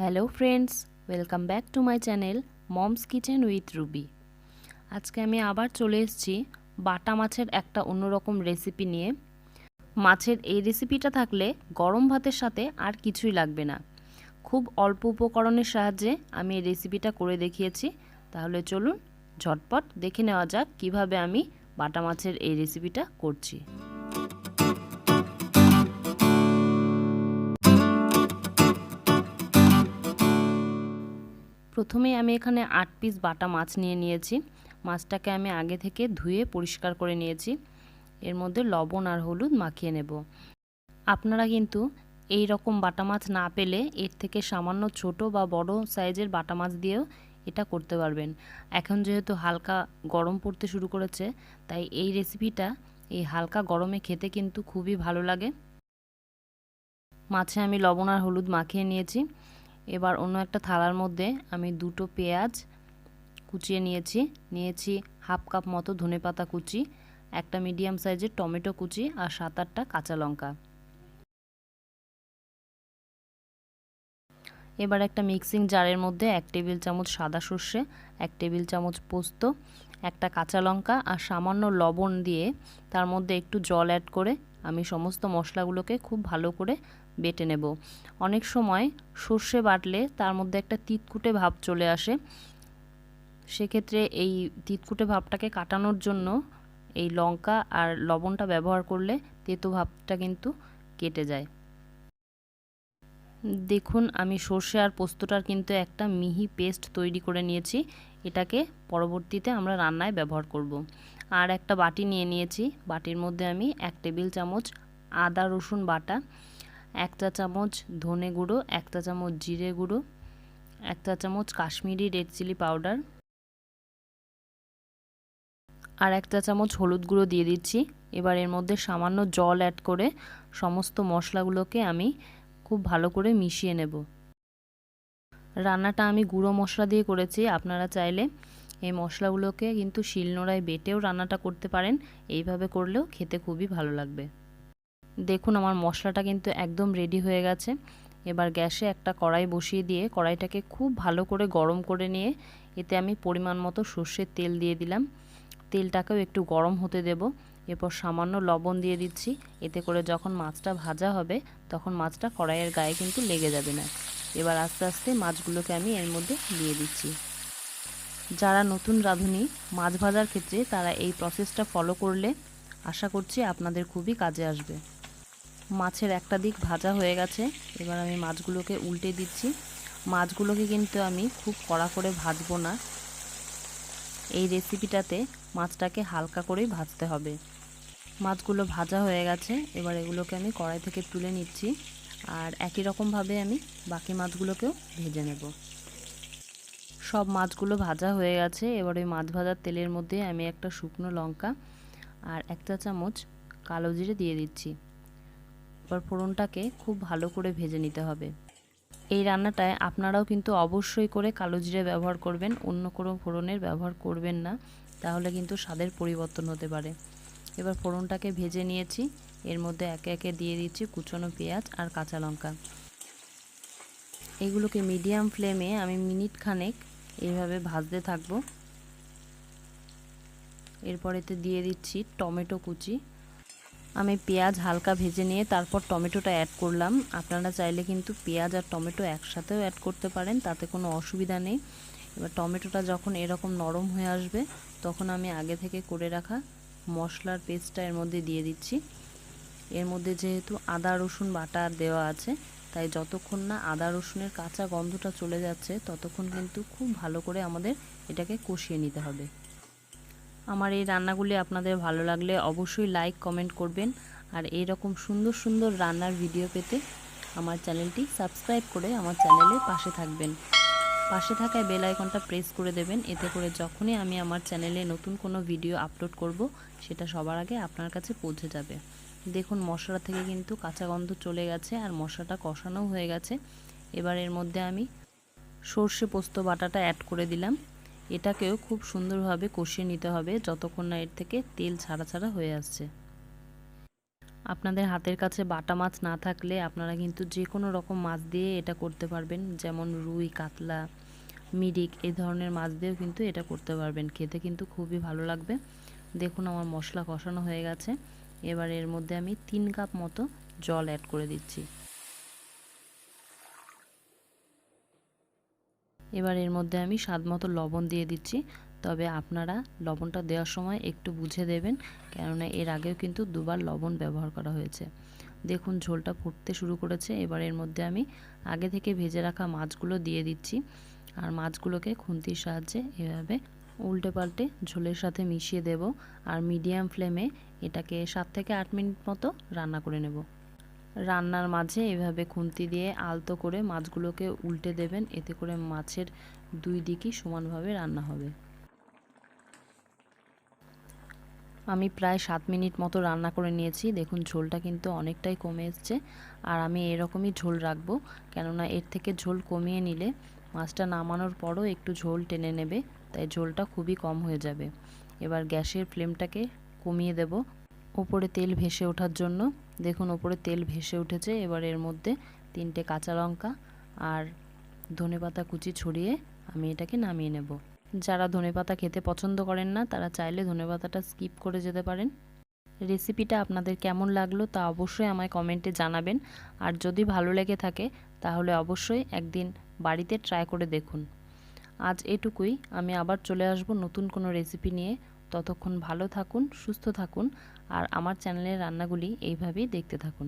Hello friends, welcome back to my channel moms kitchen with Ruby. আজকে আমি আবার চলে এসেছি বাটা মাছের একটা অন্যরকম রেসিপি নিয়ে। মাছের এই রেসিপিটা থাকলে গরম ভাতের সাথে আর কিছুই লাগবে না। খুব অল্প উপকরণের সাহায্যে আমি এই রেসিপিটা করে দেখিয়েছি। তাহলে চলুন ঝটপট দেখে নেওয়া যাক কিভাবে আমি বাটা মাছের এই রেসিপিটা করছি। প্রথমে আমি এখানে 8 পিস বাটা মাছ নিয়ে নিয়েছি। মাছটাকে আমি আগে থেকে ধুয়ে পরিষ্কার করে নিয়েছি। এর মধ্যে লবণ আর হলুদ মাখিয়ে নেব। আপনারা কিন্তু এই রকম বাটা মাছ না পেলে এর থেকে সামান্য ছোট বা বড় সাইজের বাটা মাছ দিয়েও এটা করতে পারবেন। এখন যেহেতু হালকা গরম পড়তে শুরু করেছে, তাই এই রেসিপিটা এই হালকা গরমে খেতে কিন্তু খুবই ভালো লাগে। মাছে আমি লবণ আর হলুদ মাখিয়ে নিয়েছি। এবার অন্য একটা থালার মধ্যে আমি দুটো পেঁয়াজ কুচিয়ে নিয়েছি হাফ কাপ মতো ধনেপাতা কুচি, একটা মিডিয়াম সাইজের টমেটো কুচি আর 7-8টা কাঁচা লঙ্কা। এবার একটা মিক্সিং জারের মধ্যে 1 টেবিল চামচ সাদা সর্ষে, 1 টেবিল চামচ পোস্ত, একটা কাঁচা লঙ্কা আর সামান্য লবণ দিয়ে তার মধ্যে একটু জল অ্যাড করে আমি সমস্ত মশলাগুলোকে খুব ভালো করে বেটে নেব। অনেক সময় সর্ষে বাটলে তার মধ্যে একটা তিতকুটে ভাব চলে আসে, সেক্ষেত্রে এই তিতকুটে ভাবটাকে কাটানোর জন্য এই লঙ্কা আর লবণটা ব্যবহার করলে তেতো ভাবটা কিন্তু কেটে যায়। দেখুন আমি সর্ষে আর পোস্তটার কিন্তু একটা মিহি পেস্ট তৈরি করে নিয়েছি। এটাকে পরবর্তীতে আমরা রান্নায় ব্যবহার করব। আর একটা বাটি নিয়ে নিয়েছি। বাটির মধ্যে আমি 1 টেবিল চামচ আদা রসুন বাটা, 1 চা চামচ ধনে গুঁড়ো, 1 চা চামচ জিরে গুঁড়ো, 1 চা চামচ কাশ্মীরি রেড চিলি পাউডার আর 1 চা চামচ হলুদ গুঁড়ো দিয়ে দিচ্ছি। এবার এর মধ্যে সামান্য জল অ্যাড করে সমস্ত মশলাগুলোকে আমি খুব ভালো করে মিশিয়ে নেব। রান্নাটা আমি গুঁড়ো মশলা দিয়ে করেছি। আপনারা চাইলে এই মশলাগুলোকে কিন্তু শিলনোড়ায় বেটেও রান্নাটা করতে পারেন। এইভাবে করলেও খেতে খুবই ভালো লাগবে। দেখুন আমার মশলাটা কিন্তু একদম রেডি হয়ে গেছে। এবার গ্যাসে একটা কড়াই বসিয়ে দিয়ে কড়াইটাকে খুব ভালো করে গরম করে নিয়ে এতে আমি পরিমাণ মতো সর্ষের তেল দিয়ে দিলাম। তেলটাকেও একটু গরম হতে দেব। এরপর সামান্য লবণ দিয়ে দিচ্ছি। এতে করে যখন মাছটা ভাজা হবে তখন মাছটা কড়াইয়ের গায়ে কিন্তু লেগে যাবে না। এবার আস্তে আস্তে মাছগুলোকে আমি এর মধ্যে দিয়ে দিচ্ছি। যারা নতুন রাঁধুনি মাছ ভাজার ক্ষেত্রে তারা এই প্রসেসটা ফলো করলে আশা করছি আপনাদের খুবই কাজে আসবে। মাছের একটা দিক ভাজা হয়ে গেছে। এবার আমি মাছগুলোকে উল্টে দিচ্ছি। মাছগুলোকে কিন্তু আমি খুব কড়া করে ভাজবো না। এই রেসিপিটাতে মাছটাকে হালকা করেই ভাজতে হবে। মাছগুলো ভাজা হয়ে গেছে। এবার এগুলোকে আমি কড়াই থেকে তুলে নিচ্ছি আর একই রকমভাবে আমি বাকি মাছগুলোকেও ভেজে নেব। সব মাছগুলো ভাজা হয়ে গেছে। এবার ওই মাছ ভাজার তেলের মধ্যে আমি একটা শুকনো লঙ্কা আর 1 চা চামচ কালো জিরে দিয়ে দিচ্ছি। এবার ফোড়নটাকে খুব ভালো করে ভেজে নিতে হবে। এই রান্নাটায় আপনারাও কিন্তু অবশ্যই করে কালো জিরে ব্যবহার করবেন, অন্য কোনো ফোড়নের ব্যবহার করবেন না, তাহলে কিন্তু স্বাদের পরিবর্তন হতে পারে। এবার ফোড়নটাকে ভেজে নিয়েছি। এর মধ্যে একে একে দিয়ে দিচ্ছি কুচনো পেঁয়াজ আর কাঁচা লঙ্কা। এগুলোকে মিডিয়াম ফ্লেমে আমি মিনিট খানেক এইভাবে ভাজতে থাকবো। এরপর এতে দিয়ে দিচ্ছি টমেটো কুচি। আমি পেঁয়াজ হালকা ভেজে নিয়ে তারপর টমেটোটা অ্যাড করলাম। আপনারা চাইলে কিন্তু পেঁয়াজ আর টমেটো একসাথেও অ্যাড করতে পারেন, তাতে কোনো অসুবিধা নেই। এবার টমেটোটা যখন এরকম নরম হয়ে আসবে তখন আমি আগে থেকে করে রাখা মশলার পেস্টটা এর মধ্যে দিয়ে দিচ্ছি। এর মধ্যে যেহেতু আদা রসুন বাটা দেওয়া আছে, তাই যতক্ষণ না আদা রসুনের কাঁচা গন্ধটা চলে যাচ্ছে ততক্ষণ কিন্তু খুব ভালো করে আমাদের এটাকে কষিয়ে নিতে হবে। আমার এই রান্নাগুলি আপনাদের ভালো লাগলে অবশ্যই লাইক কমেন্ট করবেন আর এই রকম সুন্দর সুন্দর রান্নার ভিডিও পেতে আমার চ্যানেলটি সাবস্ক্রাইব করে আমার চ্যানেলের পাশে থাকবেন। পাশে থাকা বেল আইকনটা প্রেস করে দেবেন, এতে করে যখনই আমি আমার চ্যানেলে নতুন কোনো ভিডিও আপলোড করব সেটা সবার আগে আপনার কাছে পৌঁছে যাবে। দেখুন মশলা থেকে কিন্তু কাঁচা গন্ধ চলে গেছে আর মশলাটা কষানো হয়ে গেছে। এবার এর মধ্যে আমি সর্ষে পোস্ত বাটাটা অ্যাড করে দিলাম। এটাকেও খুব সুন্দরভাবে কষিয়ে নিতে হবে যতক্ষণ না এর থেকে তেল ছাড়া ছাড়া হয়ে আসছে। আপনাদের হাতের কাছে বাটা মাছ না থাকলে আপনারা কিন্তু যে কোনো রকম মাছ দিয়ে এটা করতে পারবেন, যেমন রুই, কাতলা, মিরিক এই ধরনের মাছ দিয়েও কিন্তু এটা করতে পারবেন। খেতে কিন্তু খুবই ভালো লাগবে। দেখুন আমার মশলা কষানো হয়ে গেছে। এবার এর মধ্যে আমি 3 কাপ মতো জল অ্যাড করে দিচ্ছি। এবার এর মধ্যে আমি স্বাদ মতো লবণ দিয়ে দিচ্ছি। তবে আপনারা লবণটা দেওয়ার সময় একটু বুঝে দেবেন, কেননা এর আগেও কিন্তু দুবার লবণ ব্যবহার করা হয়েছে। দেখুন ঝোলটা ফুটতে শুরু করেছে। এবার এর মধ্যে আমি আগে থেকে ভেজে রাখা মাছগুলো দিয়ে দিচ্ছি। আর মাছগুলোকে খুন্তির সাহায্যে এভাবে উল্টে পাল্টে ঝোলের সাথে মিশিয়ে দেব। আর মিডিয়াম ফ্লেমে এটাকে 7 থেকে 8 মিনিট মতো রান্না করে নেব। রান্নার মাঝে এভাবে খুন্তি দিয়ে আলতো করে মাছগুলোকে উল্টে দেবেন, এতে করে মাছের দুই দিকই সমানভাবে রান্না হবে। আমি প্রায় 7 মিনিট মতো রান্না করে নিয়েছি। দেখুন ঝোলটা কিন্তু অনেকটাই কমে এসছে। আর আমি এরকমই ঝোল রাখবো, কেননা এর থেকে ঝোল কমিয়ে নিলে মাছটা নামানোর পরও একটু ঝোল টেনে নেবে, তাই ঝোলটা খুবই কম হয়ে যাবে। এবার গ্যাসের ফ্লেমটাকে কমিয়ে দেব ওপরে তেল ভেসে ওঠার জন্য। দেখুন ওপরে তেল ভেসে উঠেছে। এবার এর মধ্যে 3টে কাঁচা লঙ্কা আর ধনেপাতা কুচি ছড়িয়ে আমি এটাকে নামিয়ে নেব। যারা ধনেপাতা খেতে পছন্দ করেন না তারা চাইলে ধনেপাতাটা স্কিপ করে যেতে পারেন। রেসিপিটা আপনাদের কেমন লাগলো তা অবশ্যই আমায় কমেন্টে জানাবেন। আর যদি ভালো লেগে থাকে তাহলে অবশ্যই একদিন বাড়িতে ট্রাই করে দেখুন। আজ এটুকুই। আমি আবার চলে আসব নতুন কোনো রেসিপি নিয়ে। ততক্ষণ ভালো থাকুন, সুস্থ থাকুন আর আমার চ্যানেলের রান্নাগুলি এইভাবেই দেখতে থাকুন।